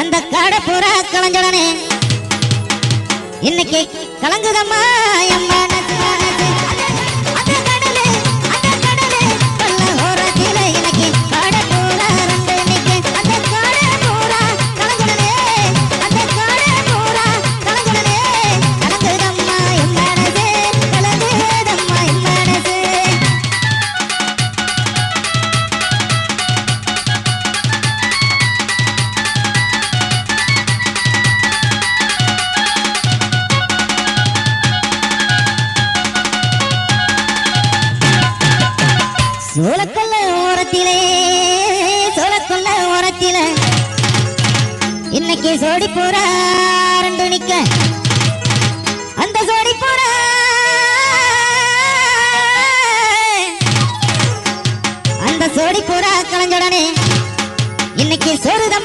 அந்த காடை பூரா கலஞ்சடனே இன்னைக்கு கலங்குதம்மா என் மனசு சோளக்கொல்ல ஓரத்திலே இன்னைக்கு சோடி போறா ரெண்டு நிக்க அந்த சோடி போறா கலஞ்சோடனே இன்னைக்கு சோறுதம்மா